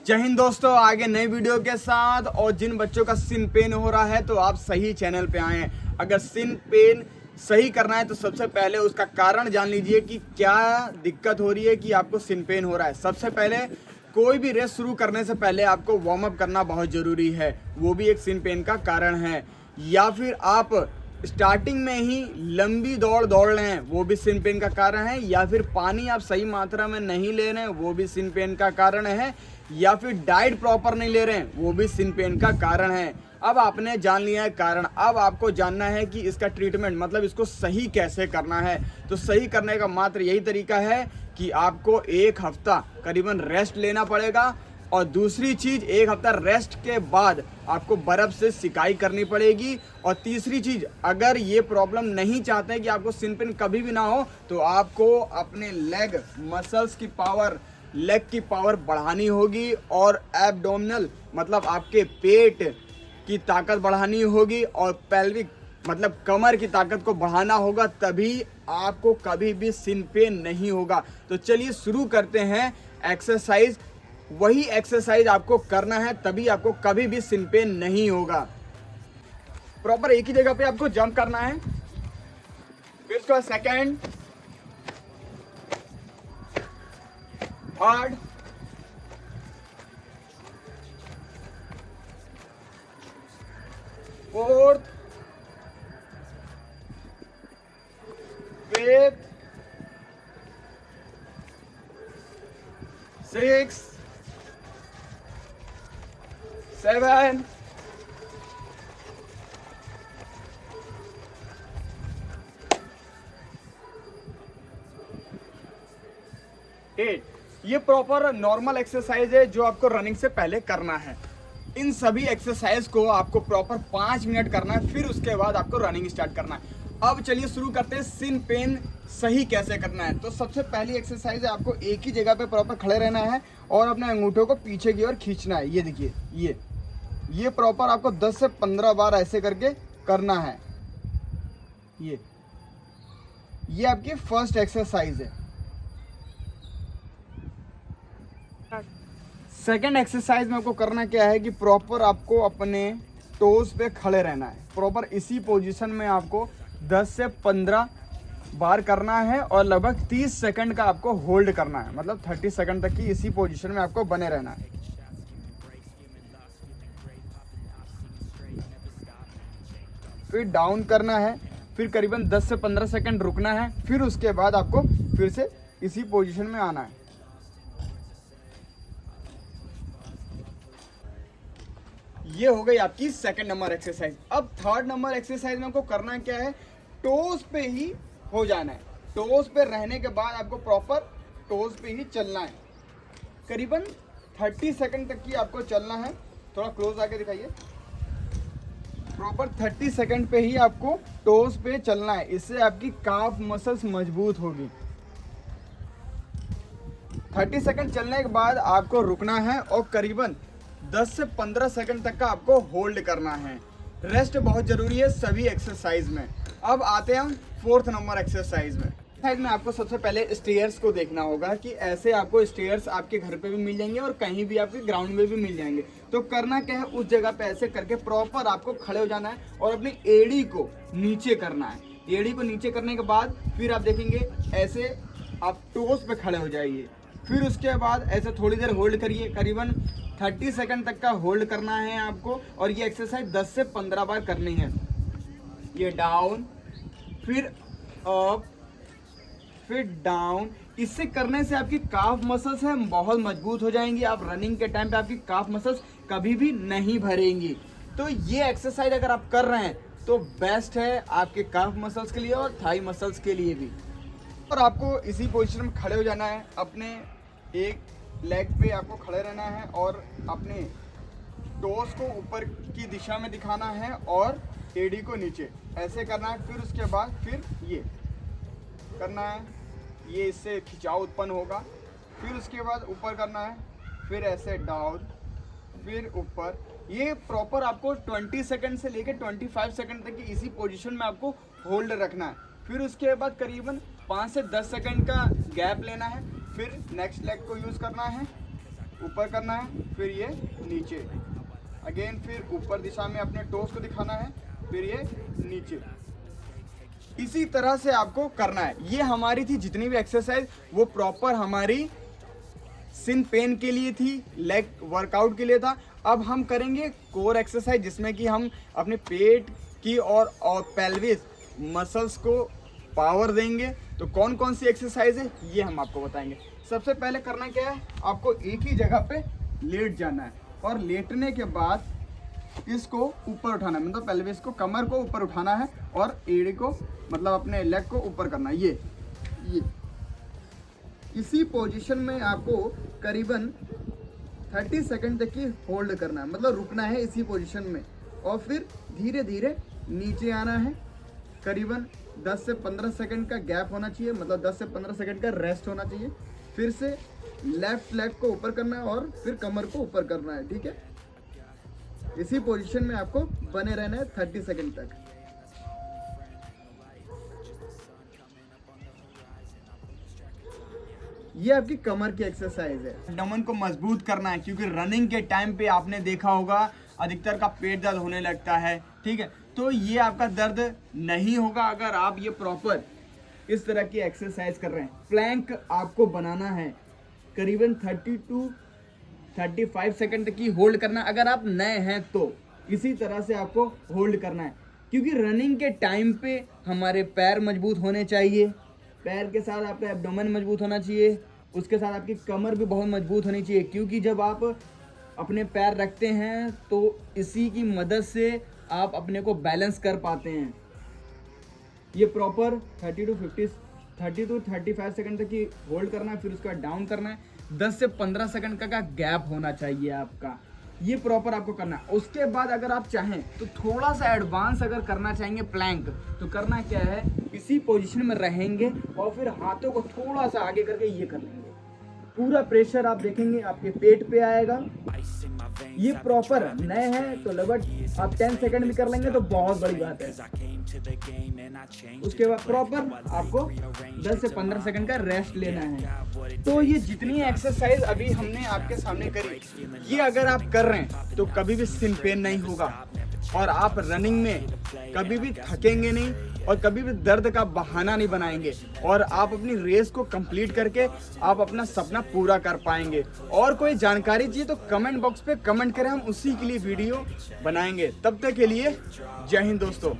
जय हिंद दोस्तों, आगे नई वीडियो के साथ। और जिन बच्चों का सिन पेन हो रहा है तो आप सही चैनल पे आए हैं। अगर सिन पेन सही करना है तो सबसे पहले उसका कारण जान लीजिए कि क्या दिक्कत हो रही है कि आपको सिन पेन हो रहा है। सबसे पहले कोई भी रेस शुरू करने से पहले आपको वार्म अप करना बहुत ज़रूरी है, वो भी एक सिन पेन का कारण है। या फिर आप स्टार्टिंग में ही लंबी दौड़ दौड़ रहे हैं, वो भी सिन पेन का कारण है। या फिर पानी आप सही मात्रा में नहीं ले रहे हैं, वो भी सिन पेन का कारण है। या फिर डाइट प्रॉपर नहीं ले रहे हैं, वो भी सिन पेन का कारण है। अब आपने जान लिया है कारण, अब आपको जानना है कि इसका ट्रीटमेंट मतलब इसको सही कैसे करना है। तो सही करने का मात्र यही तरीका है कि आपको एक हफ्ता करीबन रेस्ट लेना पड़ेगा। और दूसरी चीज़, एक हफ्ता रेस्ट के बाद आपको बर्फ़ से सिकाई करनी पड़ेगी। और तीसरी चीज़, अगर ये प्रॉब्लम नहीं चाहते हैं कि आपको सिन पेन कभी भी ना हो, तो आपको अपने लेग मसल्स की पावर, लेग की पावर बढ़ानी होगी। और एब्डोमिनल मतलब आपके पेट की ताकत बढ़ानी होगी। और पेल्विक मतलब कमर की ताकत को बढ़ाना होगा, तभी आपको कभी भी सिन पेन नहीं होगा। तो चलिए शुरू करते हैं एक्सरसाइज। वही एक्सरसाइज आपको करना है, तभी आपको कभी भी सिन पेन नहीं होगा। प्रॉपर एक ही जगह पे आपको जंप करना है, फिर उसके बाद second, third, fourth, fifth, six, 7, 8। ये प्रॉपर नॉर्मल एक्सरसाइज है जो आपको रनिंग से पहले करना है। इन सभी एक्सरसाइज को आपको प्रॉपर 5 मिनट करना है, फिर उसके बाद आपको रनिंग स्टार्ट करना है। अब चलिए शुरू करते हैं सिन पेन सही कैसे करना है। तो सबसे पहली एक्सरसाइज है, आपको एक ही जगह पे प्रॉपर खड़े रहना है और अपने अंगूठों को पीछे की ओर खींचना है। ये देखिए, ये प्रॉपर आपको 10 से 15 बार ऐसे करके करना है। ये आपकी फर्स्ट एक्सरसाइज है। सेकेंड एक्सरसाइज में आपको करना क्या है कि प्रॉपर आपको अपने टोज पे खड़े रहना है। प्रॉपर इसी पोजीशन में आपको 10 से 15 बार करना है और लगभग 30 सेकंड का आपको होल्ड करना है। मतलब 30 सेकंड तक की इसी पोजीशन में आपको बने रहना है। फिर डाउन करना है, फिर करीबन 10 से 15 सेकंड रुकना है, फिर उसके बाद आपको फिर से इसी पोजीशन में आना है। ये हो गई आपकी सेकंड नंबर एक्सरसाइज। अब थर्ड नंबर एक्सरसाइज में आपको करना क्या है, टोज पे ही हो जाना है। टोज पे रहने के बाद आपको प्रॉपर टोज पे ही चलना है। करीबन 30 सेकंड तक की आपको चलना है। थोड़ा क्लोज आके दिखाइए। प्रॉपर 30 सेकंड पे ही आपको टोज पे चलना है, इससे आपकी काफ मसल्स मजबूत होगी। 30 सेकंड चलने के बाद आपको रुकना है और करीबन 10 से 15 सेकंड तक का आपको होल्ड करना है। रेस्ट बहुत ज़रूरी है सभी एक्सरसाइज में। अब आते हैं हम फोर्थ नंबर एक्सरसाइज में। एक्सरसाइज में आपको सबसे पहले स्टेयर्स को देखना होगा कि ऐसे आपको स्टेयर्स आपके घर पे भी मिल जाएंगे और कहीं भी आपके ग्राउंड में भी मिल जाएंगे। तो करना क्या है, उस जगह पे ऐसे करके प्रॉपर आपको खड़े हो जाना है और अपनी एड़ी को नीचे करना है। एड़ी को नीचे करने के बाद फिर आप देखेंगे ऐसे आप टोस पे खड़े हो जाइए। फिर उसके बाद ऐसे थोड़ी देर होल्ड करिए, करीबन 30 सेकंड तक का होल्ड करना है आपको। और ये एक्सरसाइज 10 से 15 बार करनी है। ये डाउन, फिर अप, फिर डाउन। इससे करने से आपकी काफ मसल्स हैं बहुत मजबूत हो जाएंगी। आप रनिंग के टाइम पे आपकी काफ मसल्स कभी भी नहीं भरेंगी। तो ये एक्सरसाइज अगर आप कर रहे हैं तो बेस्ट है आपके काफ मसल्स के लिए और थाई मसल्स के लिए भी। और आपको इसी पोजीशन में खड़े हो जाना है। अपने एक लेग पे आपको खड़े रहना है और अपने टोस को ऊपर की दिशा में दिखाना है और एड़ी को नीचे ऐसे करना है। फिर उसके बाद फिर ये करना है, ये इससे खिंचाव उत्पन्न होगा। फिर उसके बाद ऊपर करना है, फिर ऐसे डाउन, फिर ऊपर। ये प्रॉपर आपको 20 सेकंड से लेकर 25 सेकंड तक की इसी पोजीशन में आपको होल्ड रखना है। फिर उसके बाद करीबन 5 से 10 सेकंड का गैप लेना है। फिर नेक्स्ट लेग को यूज़ करना है, ऊपर ऊपर करना है, फिर ये नीचे, अगेन फिर ऊपर दिशा में अपने टोस को दिखाना है, फिर ये नीचे। इसी तरह से आपको करना है। ये हमारी थी जितनी भी एक्सरसाइज, वो प्रॉपर हमारी सिन पेन के लिए थी, लेग वर्कआउट के लिए था। अब हम करेंगे कोर एक्सरसाइज, जिसमें कि हम अपने पेट की और पेल्विस मसल्स को पावर देंगे। तो कौन कौन सी एक्सरसाइज है ये हम आपको बताएंगे। सबसे पहले करना क्या है, आपको एक ही जगह पे लेट जाना है और लेटने के बाद इसको ऊपर उठाना है, मतलब पेल्विस को, कमर को ऊपर उठाना है और एड़ी को, मतलब अपने लेग को ऊपर करना है। ये इसी पोजीशन में आपको करीबन 30 सेकंड तक की होल्ड करना है, मतलब रुकना है इसी पोजीशन में, और फिर धीरे धीरे नीचे आना है। करीबन 10 से 15 सेकंड का गैप होना चाहिए, मतलब 10 से 15 सेकंड का रेस्ट होना चाहिए। फिर से लेफ्ट लेग को ऊपर करना है और फिर कमर को ऊपर करना है, ठीक है। इसी पोजीशन में आपको बने रहना है 30 सेकंड तक। ये आपकी कमर की एक्सरसाइज है। एब्डोमेन को मजबूत करना है, क्योंकि रनिंग के टाइम पे आपने देखा होगा अधिकतर का पेट दर्द होने लगता है, ठीक है। तो ये आपका दर्द नहीं होगा अगर आप ये प्रॉपर इस तरह की एक्सरसाइज कर रहे हैं। प्लैंक आपको बनाना है, करीबन 30 to 35 सेकंड तक की होल्ड करना। अगर आप नए हैं तो इसी तरह से आपको होल्ड करना है, क्योंकि रनिंग के टाइम पे हमारे पैर मजबूत होने चाहिए, पैर के साथ आपका एब्डोमेन मजबूत होना चाहिए, उसके साथ आपकी कमर भी बहुत मजबूत होनी चाहिए, क्योंकि जब आप अपने पैर रखते हैं तो इसी की मदद से आप अपने को बैलेंस कर पाते हैं। ये प्रॉपर 30 to 35 सेकंड तक की होल्ड करना है, फिर उसका डाउन करना है। 10 से 15 सेकंड का गैप होना चाहिए आपका, ये प्रॉपर आपको करना है। उसके बाद अगर आप चाहें तो थोड़ा सा एडवांस अगर करना चाहेंगे प्लैंक, तो करना क्या है, इसी पोजीशन में रहेंगे और फिर हाथों को थोड़ा सा आगे करके ये कर लेंगे। पूरा प्रेशर आप देखेंगे आपके पेट पे आएगा। ये प्रॉपर नए हैं तो लगभग आप 10 सेकंड भी कर लेंगे तो बहुत बड़ी बात है। उसके बाद प्रॉपर आपको 10 से 15 सेकंड का रेस्ट लेना है। तो ये जितनी एक्सरसाइज अभी हमने आपके सामने करी, ये अगर आप कर रहे हैं तो कभी भी सिन पेन नहीं होगा और आप रनिंग में कभी भी थकेंगे नहीं और कभी भी दर्द का बहाना नहीं बनाएंगे, और आप अपनी रेस को कंप्लीट करके आप अपना सपना पूरा कर पाएंगे। और कोई जानकारी चाहिए तो कमेंट बॉक्स पे कमेंट करें, हम उसी के लिए वीडियो बनाएंगे। तब तक के लिए जय हिंद दोस्तों।